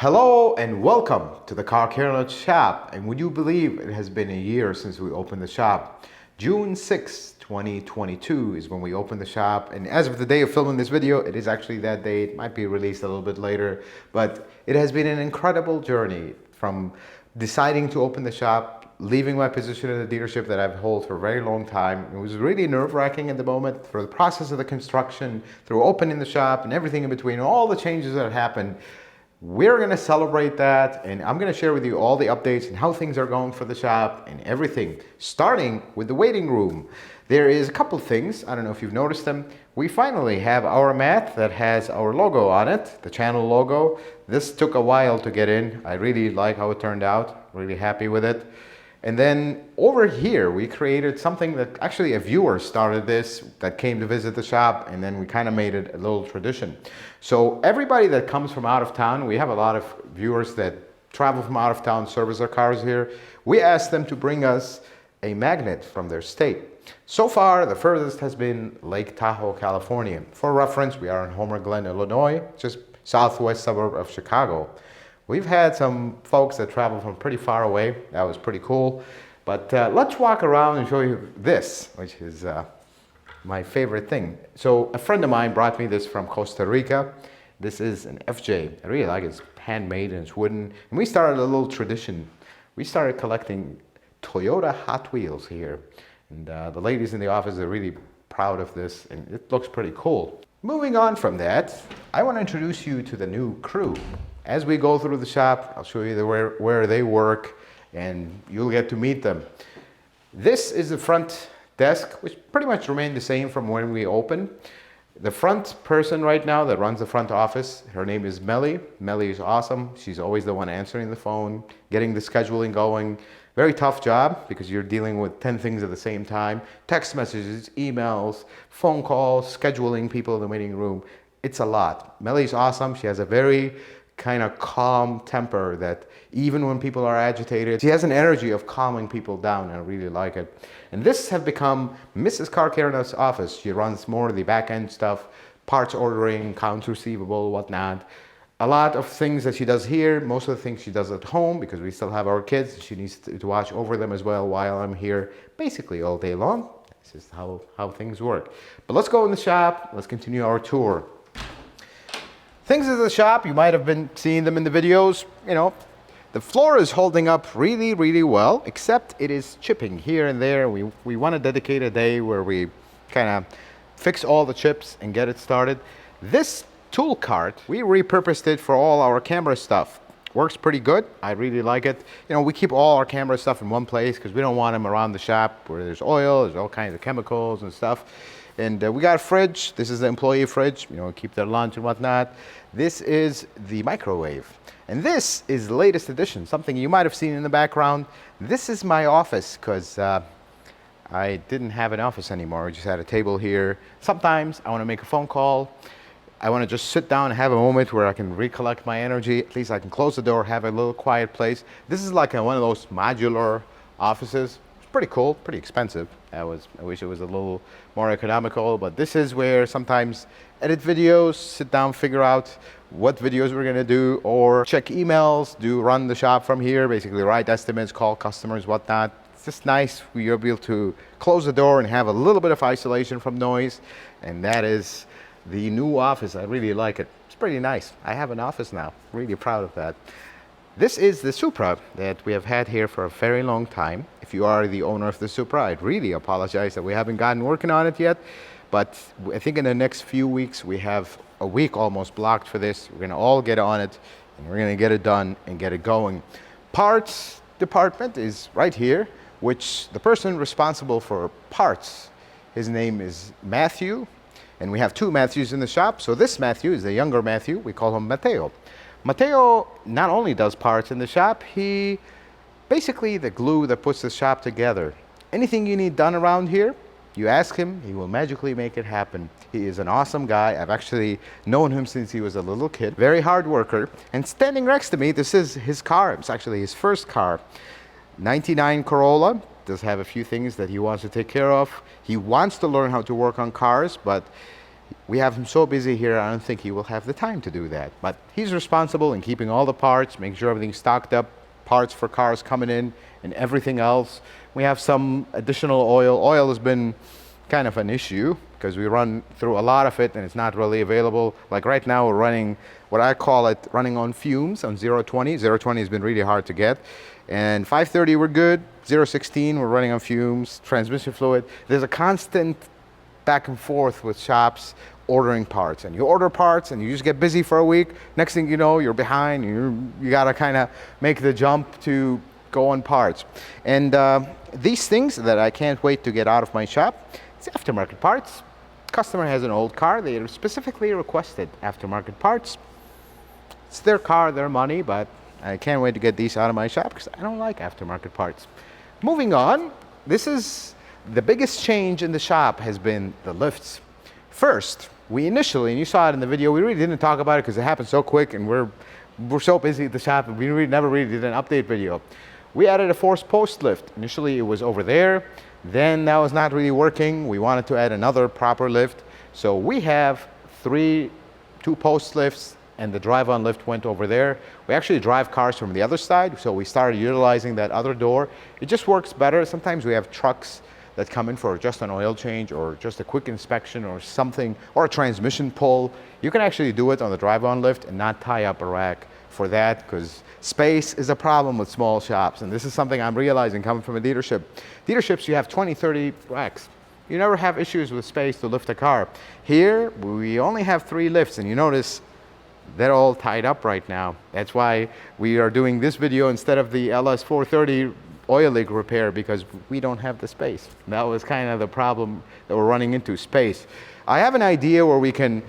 Hello and welcome to the Car Care Lot shop. And would you believe it has been a year since we opened the shop? June 6, 2022 is when we opened the shop. And as of the day of filming this video, it is actually that day. It might be released a little bit later, but it has been an incredible journey from deciding to open the shop, leaving my position in the dealership that I've held for a very long time. It was really nerve-wracking at the moment through the process of the construction, through opening the shop and everything in between, all the changes that happened. We're going to celebrate that, and I'm going to share with you all the updates and how things are going for the shop and everything, starting with the waiting room. There is a couple things, I don't know if you've noticed them. We finally have our mat that has our logo on it, the channel logo. This took a while to get in. I really like how it turned out, really happy with it. And then over here, we created something that actually a viewer started this that came to visit the shop, and then we kind of made it a little tradition. So everybody that comes from out of town, we have a lot of viewers that travel from out of town, service their cars here. We asked them to bring us a magnet from their state. So far, the furthest has been Lake Tahoe, California. For reference, we are in Homer Glen, Illinois, just southwest suburb of Chicago. We've had some folks that travel from pretty far away. That was pretty cool. But let's walk around and show you this, which is my favorite thing. So a friend of mine brought me this from Costa Rica. This is an FJ. I really like it. It's handmade and it's wooden. And we started a little tradition. We started collecting Toyota Hot Wheels here. And the ladies in the office are really proud of this, and it looks pretty cool. Moving on from that, I want to introduce you to the new crew. As we go through the shop, I'll show you where they work, and you'll get to meet them. This is the front desk, which pretty much remained the same from when we opened. The front person right now that runs the front office, her name is Melly. Melly is awesome. She's always the one answering the phone, getting the scheduling going. Very tough job because you're dealing with 10 things at the same time. Text messages, emails, phone calls, scheduling people in the waiting room. It's a lot. Melly's awesome. She has a very kind of calm temper that even when people are agitated, she has an energy of calming people down, and I really like it. And this has become Mrs. Car Care's office. She runs more of the back end stuff, parts ordering, accounts receivable, whatnot. A lot of things that she does here, most of the things she does at home because we still have our kids. She needs to watch over them as well while I'm here basically all day long. This is how things work. But let's go in the shop. Let's continue our tour. Things at the shop, you might have been seeing them in the videos. You know, the floor is holding up really, really well, except it is chipping here and there. We want to dedicate a day where we kind of fix all the chips and get it started. This tool cart, we repurposed it for all our camera stuff. Works pretty good. I really like it. You know, we keep all our camera stuff in one place because we don't want them around the shop where there's oil, there's all kinds of chemicals and stuff. And we got a fridge. This is the employee fridge. You know, keep their lunch and whatnot. This is the microwave. And this is the latest addition, something you might have seen in the background. This is my office because I didn't have an office anymore. I just had a table here. Sometimes I want to make a phone call. I want to just sit down and have a moment where I can recollect my energy. At least I can close the door, have a little quiet place. This is like one of those modular offices. It's pretty cool, pretty expensive. I wish it was a little more economical, but this is where sometimes edit videos, sit down, figure out what videos we're gonna do, or check emails, run the shop from here, basically write estimates, call customers, whatnot. It's just nice. We're able to close the door and have a little bit of isolation from noise, and that is the new office. I really like it. It's pretty nice. I have an office now. Really proud of that. This is the Supra that we have had here for a very long time. If you are the owner of the Supra, I'd really apologize that we haven't gotten working on it yet. But I think in the next few weeks, we have a week almost blocked for this. We're gonna all get on it and we're gonna get it done and get it going. Parts department is right here, which the person responsible for parts, his name is Matthew. And we have two Matthews in the shop. So this Matthew is the younger Matthew. We call him Mateo. Mateo not only does parts in the shop, he basically the glue that puts the shop together. Anything you need done around here, you ask him, he will magically make it happen. He is an awesome guy. I've actually known him since he was a little kid. Very hard worker. And standing next to me, this is his car. It's actually his first car. 99 Corolla. Does have a few things that he wants to take care of. He wants to learn how to work on cars, but We have him so busy here, I don't think he will have the time to do that. But he's responsible in keeping all the parts, making sure everything's stocked up, parts for cars coming in, and everything else. We have some additional oil. Oil has been kind of an issue because we run through a lot of it and it's not really available. Like right now we're running what I call it running on fumes on 020. 020 has been really hard to get. And 530 we're good. 016 we're running on fumes. Transmission fluid. There's a constant back and forth with shops ordering parts, and you order parts and you just get busy for a week. Next thing you know, you're behind. You gotta kind of make the jump to go on parts. And these things that I can't wait to get out of my shop, it's aftermarket parts. Customer has an old car, they specifically requested aftermarket parts. It's their car, their money, but I can't wait to get these out of my shop because I don't like aftermarket parts. Moving on, this is the biggest change in the shop has been the lifts. First, we initially, and you saw it in the video, we really didn't talk about it because it happened so quick and we're so busy at the shop and we never really did an update video. We added a forced post lift. Initially it was over there, then that was not really working. We wanted to add another proper lift. So we have two post lifts and the drive-on lift went over there. We actually drive cars from the other side, so we started utilizing that other door. It just works better. Sometimes we have trucks that come in for just an oil change or just a quick inspection or something, or a transmission pull. You can actually do it on the drive-on lift and not tie up a rack for that, because space is a problem with small shops, and this is something I'm realizing coming from a dealership. Dealerships, you have 20, 30 racks. You never have issues with space to lift a car. Here, we only have 3 lifts, and you notice they're all tied up right now. That's why we are doing this video instead of the LS430 oil leak repair, because we don't have the space. That was kind of the problem that we're running into, space. I have an idea where we can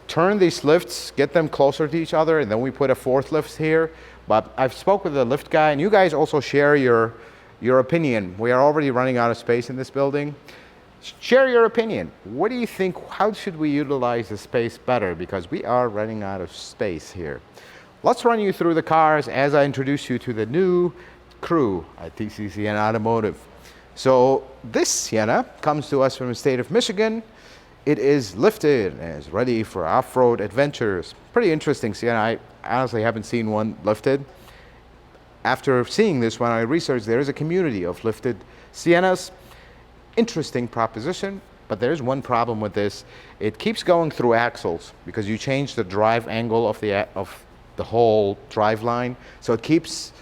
turn these lifts, get them closer to each other, and then we put a 4th lift here. But I've spoke with the lift guy, and you guys also share your opinion. We are already running out of space in this building. Share your opinion. What do you think? How should we utilize the space better? Because we are running out of space here. Let's run you through the cars as I introduce you to the new crew at TCCN Automotive. So this Sienna comes to us from the state of Michigan. It is lifted and is ready for off-road adventures. Pretty interesting Sienna. I honestly haven't seen one lifted. After seeing this one, I researched there is a community of lifted Siennas. Interesting proposition, but there's one problem with this. It keeps going through axles because you change the drive angle of the whole drive line. So it keeps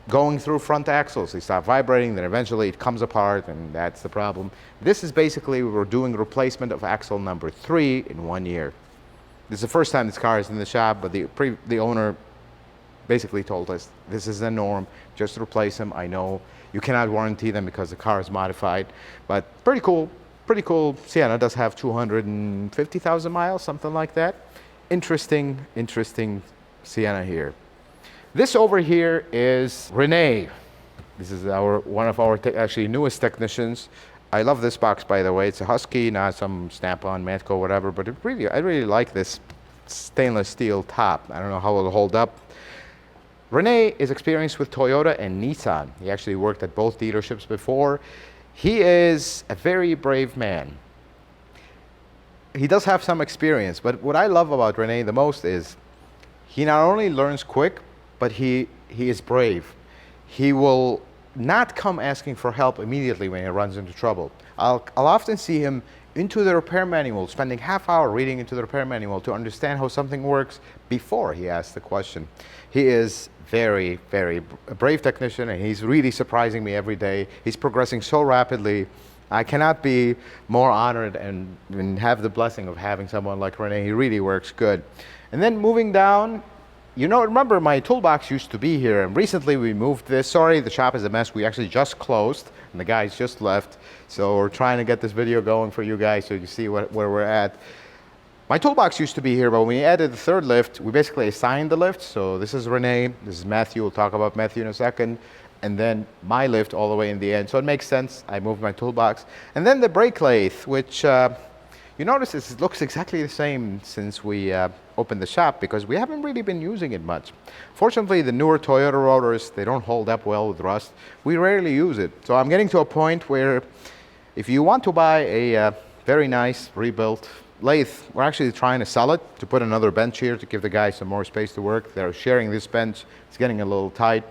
going through front axles. They start vibrating, then eventually it comes apart, and that's the problem. This is basically, we're doing replacement of axle number 3 in 1 year. This is the first time this car is in the shop, but the owner basically told us this is the norm, just replace them. I know you cannot warranty them because the car is modified, but pretty cool Sienna. Does have 250,000 miles, something like that. Interesting Sienna here. This over here is Renee. This is one of our actually newest technicians. I love this box, by the way. It's a Husky, not some Snap-on, Matco, whatever, but I really like this stainless steel top. I don't know how it'll hold up. Renee is experienced with Toyota and Nissan. He actually worked at both dealerships before. He is a very brave man. He does have some experience, but what I love about Renee the most is he not only learns quick, but he is brave. He will not come asking for help immediately when he runs into trouble. I'll often see him into the repair manual, spending half hour reading into the repair manual to understand how something works before he asks the question. He is very, very brave technician, and he's really surprising me every day. He's progressing so rapidly. I cannot be more honored and have the blessing of having someone like Renee. He really works good. And then moving down, you know, remember my toolbox used to be here, and recently we moved this. Sorry, the shop is a mess. We actually just closed, and the guys just left. So we're trying to get this video going for you guys so you see where we're at. My toolbox used to be here, but when we added the 3rd lift, we basically assigned the lift. So this is Renee, this is Matthew. We'll talk about Matthew in a second. And then my lift all the way in the end. So it makes sense. I moved my toolbox. And then the brake lathe, which you notice it looks exactly the same since we opened the shop, because we haven't really been using it much. Fortunately, the newer Toyota rotors, they don't hold up well with rust. We rarely use it. So I'm getting to a point where if you want to buy a very nice rebuilt lathe, we're actually trying to sell it to put another bench here to give the guys some more space to work. They're sharing this bench. It's getting a little tight.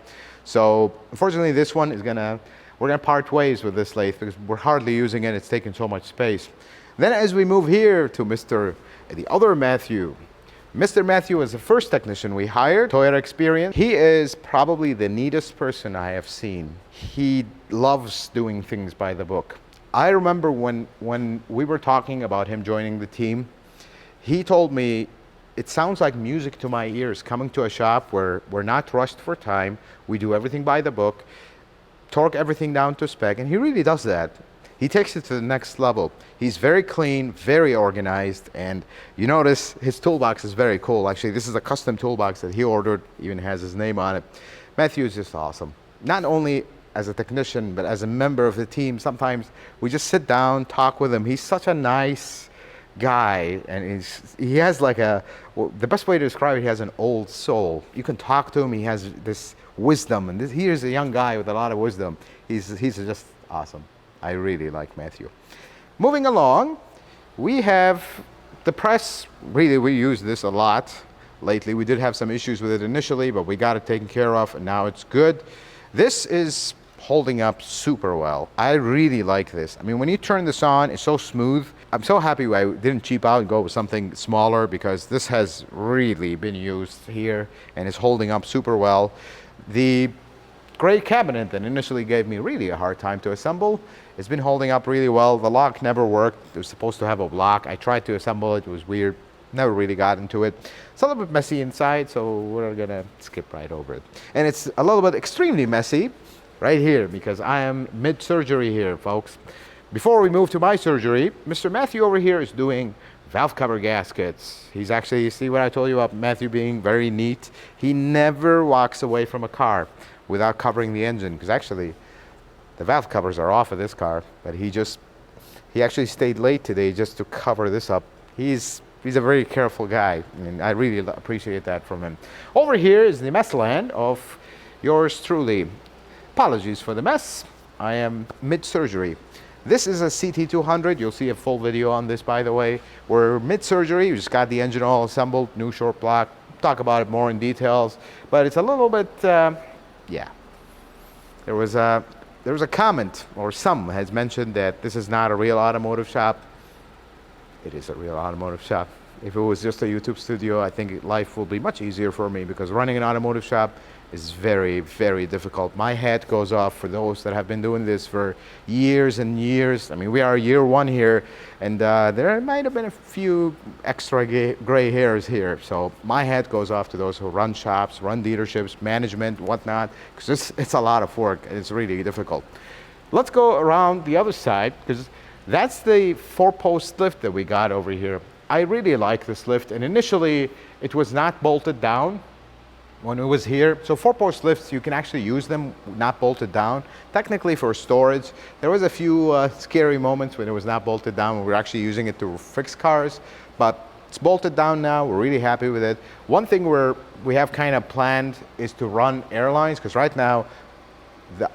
So unfortunately, this one is we're gonna part ways with this lathe because we're hardly using it. It's taking so much space. Then as we move here to the other Matthew. Mr. Matthew is the first technician we hired, Toyota experience. He is probably the neatest person I have seen. He loves doing things by the book. I remember when we were talking about him joining the team, he told me, it sounds like music to my ears coming to a shop where we're not rushed for time, we do everything by the book, torque everything down to spec, and he really does that. He takes it to the next level. He's very clean, very organized, and you notice his toolbox is very cool. Actually, this is a custom toolbox that he ordered, even has his name on it. Matthew is just awesome. Not only as a technician, but as a member of the team. Sometimes we just sit down, talk with him. He's such a nice guy, and he has like the best way to describe it, he has an old soul. You can talk to him, he has this wisdom, and here's a young guy with a lot of wisdom. He's just awesome. I really like Matthew. Moving along, we have the press. Really, we use this a lot lately. We did have some issues with it initially, but we got it taken care of, and now it's good. This is holding up super well. I really like this. I mean, when you turn this on, it's so smooth. I'm so happy I didn't cheap out and go with something smaller because this has really been used here and is holding up super well. The gray cabinet that initially gave me really a hard time to assemble, it's been holding up really well. The lock never worked. It was supposed to have a block. I tried to assemble it. It was weird. Never really got into it. It's a little bit messy inside, so we're gonna skip right over it. And it's a little bit extremely messy right here because I am mid-surgery here, folks. Before we move to my surgery, Mr. Matthew over here is doing valve cover gaskets. He's actually, see what I told you about Matthew being very neat? He never walks away from a car without covering the engine, because actually the valve covers are off of this car, but he actually stayed late today just to cover this up. He's a very careful guy, and I really appreciate that from him. Over here is the mess land of yours truly. Apologies for the mess. I am mid-surgery. This is a CT200. You'll see a full video on this, by the way. We're mid-surgery. We just got the engine all assembled, new short block. Talk about it more in details, but it's a little bit, yeah. There was a comment, or some has mentioned that this is not a real automotive shop. It is a real automotive shop. If it was just a YouTube studio, I think life will be much easier for me because running an automotive shop is very, very difficult. My hat goes off for those that have been doing this for years and years. I mean, we are year one here, and there might have been a few extra gray hairs here. So my hat goes off to those who run shops, run dealerships, management, whatnot, because it's a lot of work and it's really difficult. Let's go around the other side, because that's the 4-post lift that we got over here. I really like this lift, and initially it was not bolted down when it was here. So 4-post lifts, you can actually use them not bolted down. Technically for storage, there was a few scary moments when it was not bolted down, when we were actually using it to fix cars, but it's bolted down now. We're really happy with it. One thing we have kind of planned is to run airlines, because right now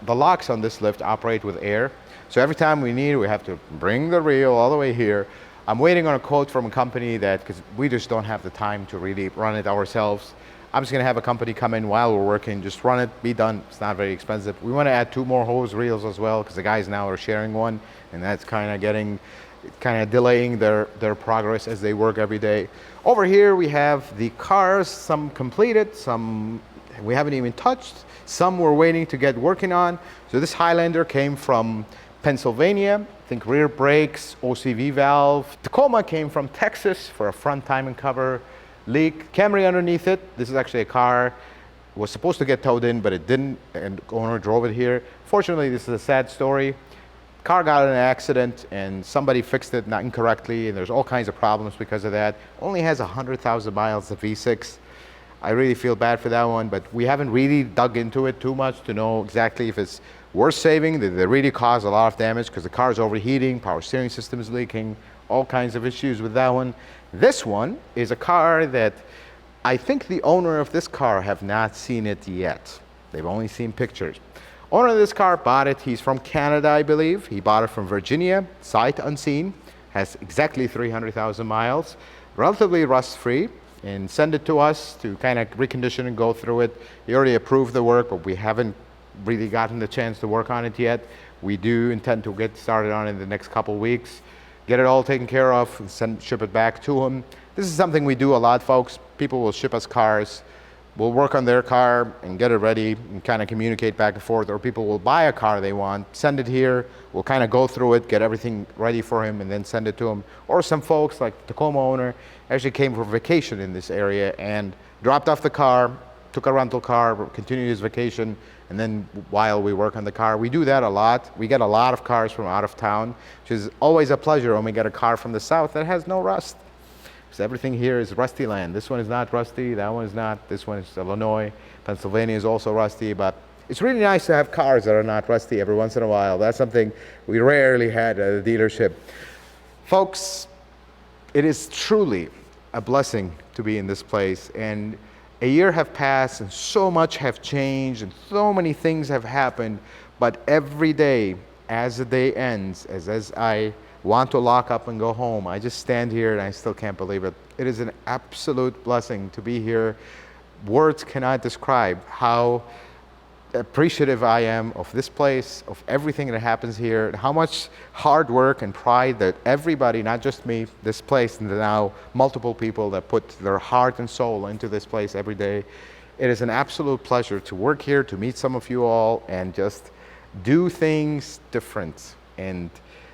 the locks on this lift operate with air. So every time we need, we have to bring the reel all the way here. I'm waiting on a quote from a company because we just don't have the time to really run it ourselves. I'm just gonna have a company come in while we're working, just run it, be done. It's not very expensive. We wanna add 2 more hose reels as well, because the guys now are sharing one, and that's kind of delaying their progress as they work every day. Over here we have the cars, some completed, some we haven't even touched, some we're waiting to get working on. So this Highlander came from Pennsylvania, I think rear brakes, OCV valve. Tacoma came from Texas for a front timing cover leak. Camry underneath it. This is actually a car, was supposed to get towed in, but it didn't, and the owner drove it here. Fortunately, this is a sad story. Car got in an accident and somebody fixed it not incorrectly, and there's all kinds of problems because of that. Only has 100,000 miles, the V6. I really feel bad for that one, but we haven't really dug into it too much to know exactly if it's worth saving. They really cause a lot of damage because the car is overheating, power steering system is leaking, all kinds of issues with that one. This one is a car that I think the owner of this car have not seen it yet. They've only seen pictures. Owner of this car bought it. He's from Canada, I believe. He bought it from Virginia, sight unseen. has exactly 300,000 miles, relatively rust-free, and send it to us to kind of recondition and go through it. He already approved the work, but we haven't really gotten the chance to work on it yet. We do intend to get started on it in the next couple weeks, get it all taken care of, and ship it back to him. This is something we do a lot, folks. People will ship us cars. We'll work on their car and get it ready and kind of communicate back and forth, or people will buy a car they want, send it here, we'll kind of go through it, get everything ready for him, and then send it to him. Or some folks, like the Tacoma owner, actually came for vacation in this area and dropped off the car, took a rental car, continued his vacation, and then while we work on the car, we do that a lot. We get a lot of cars from out of town, which is always a pleasure when we get a car from the south that has no rust. So everything here is rusty land. This one is not rusty, that one is not, this one is Illinois, Pennsylvania is also rusty, but it's really nice to have cars that are not rusty every once in a while. That's something we rarely had at a dealership. Folks, it is truly a blessing to be in this place, and a year have passed and so much have changed and so many things have happened, but every day as the day ends, as I want to lock up and go home, I just stand here and I still can't believe it. It is an absolute blessing to be here. Words cannot describe how appreciative I am of this place, of everything that happens here, and how much hard work and pride that everybody, not just me, this place, and now multiple people that put their heart and soul into this place every day. It is an absolute pleasure to work here, to meet some of you all, and just do things different. And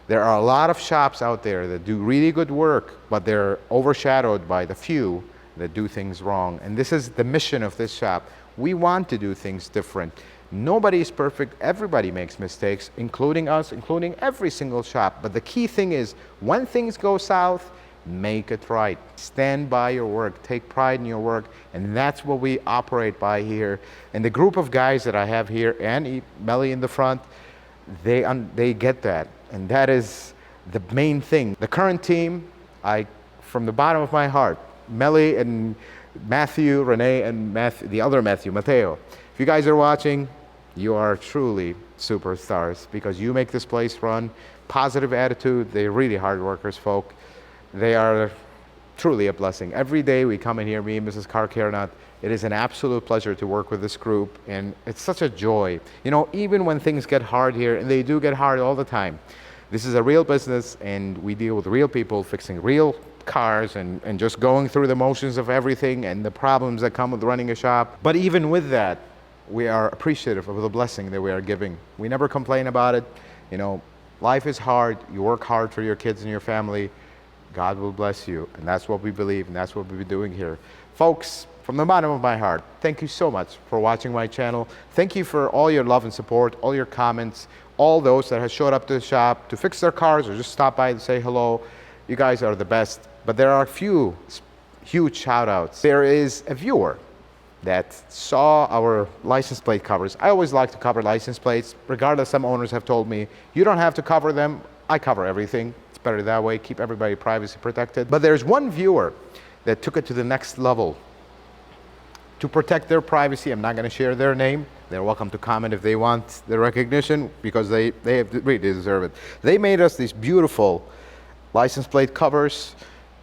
there are a lot of shops out there that do really good work, but they're overshadowed by the few that do things wrong. And this is the mission of this shop. We want to do things different. Nobody is perfect. Everybody makes mistakes, including us, including every single shop. But the key thing is, when things go south, make it right. Stand by your work. Take pride in your work. And that's what we operate by here. And the group of guys that I have here, and Melly in the front, they get that. And that is the main thing. The current team, from the bottom of my heart, Melly and Matthew, Renee, and the other Matthew, Mateo. If you guys are watching, you are truly superstars because you make this place run. Positive attitude. They're really hard workers, folk. They are truly a blessing. Every day we come in here, me and Mrs. Karkarenot, it is an absolute pleasure to work with this group, and it's such a joy. You know, even when things get hard here, and they do get hard all the time, this is a real business, and we deal with real people fixing real cars and just going through the motions of everything and the problems that come with running a shop. But even with that, we are appreciative of the blessing that we are giving. We never complain about it. You know, life is hard. You work hard for your kids and your family. God will bless you, and that's what we believe, and that's what we'll be doing here. Folks, from the bottom of my heart, thank you so much for watching my channel. Thank you for all your love and support, all your comments, all those that have showed up to the shop to fix their cars or just stop by to say hello. You guys are the best. But there are a few huge shout outs. There is a viewer that saw our license plate covers. I always like to cover license plates. Regardless, some owners have told me, you don't have to cover them. I cover everything. It's better that way, keep everybody privacy protected. But there's one viewer that took it to the next level. To protect their privacy, I'm not going to share their name. They're welcome to comment if they want the recognition because they really deserve it. They made us these beautiful license plate covers.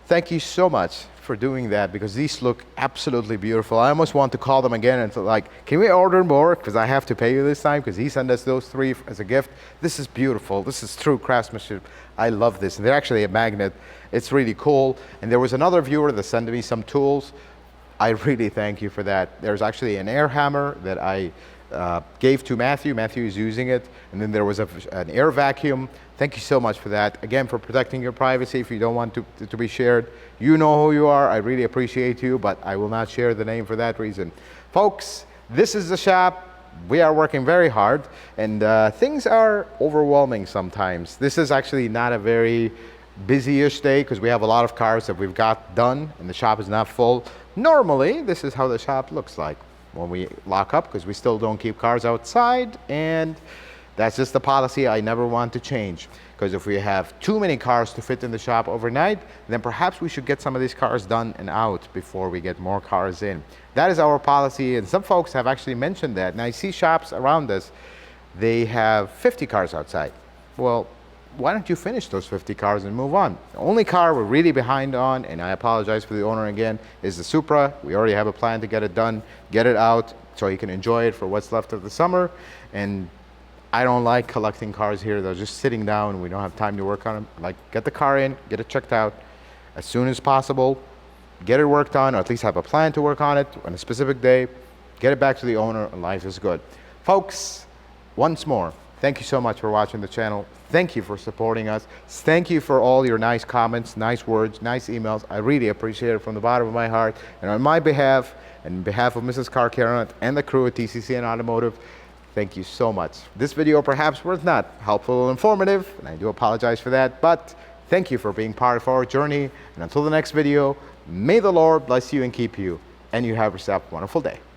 Thank you so much for doing that because these look absolutely beautiful. I almost want to call them again and like, can we order more? Because I have to pay you this time because he sent us those 3 as a gift. This is beautiful. This is true craftsmanship. I love this. And they're actually a magnet. It's really cool. And there was another viewer that sent me some tools. I really thank you for that. There's actually an air hammer that I gave to Matthew. Matthew is using it. And then there was an air vacuum. Thank you so much for that. Again, for protecting your privacy if you don't want to be shared. You know who you are. I really appreciate you, but I will not share the name for that reason. Folks, this is the shop. We are working very hard, and things are overwhelming sometimes. This is actually not a very busy-ish day because we have a lot of cars that we've got done, and the shop is not full. Normally, this is how the shop looks like when we lock up because we still don't keep cars outside, and that's just the policy I never want to change. Because if we have too many cars to fit in the shop overnight, then perhaps we should get some of these cars done and out before we get more cars in. That is our policy, and some folks have actually mentioned that. And I see shops around us, they have 50 cars outside. Well, why don't you finish those 50 cars and move on? The only car we're really behind on, and I apologize for the owner again, is the Supra. We already have a plan to get it done, get it out, so he can enjoy it for what's left of the summer. And I don't like collecting cars here. They're just sitting down and we don't have time to work on them. Like, get the car in, get it checked out as soon as possible, get it worked on, or at least have a plan to work on it on a specific day, get it back to the owner, and life is good. Folks, once more, thank you so much for watching the channel. Thank you for supporting us. Thank you for all your nice comments, nice words, nice emails. I really appreciate it from the bottom of my heart. And on my behalf, and on behalf of Mrs. Car Care and the crew at TCCN Automotive, thank you so much. This video perhaps was not helpful or informative, and I do apologize for that, but thank you for being part of our journey. And until the next video, may the Lord bless you and keep you, and you have yourself a wonderful day.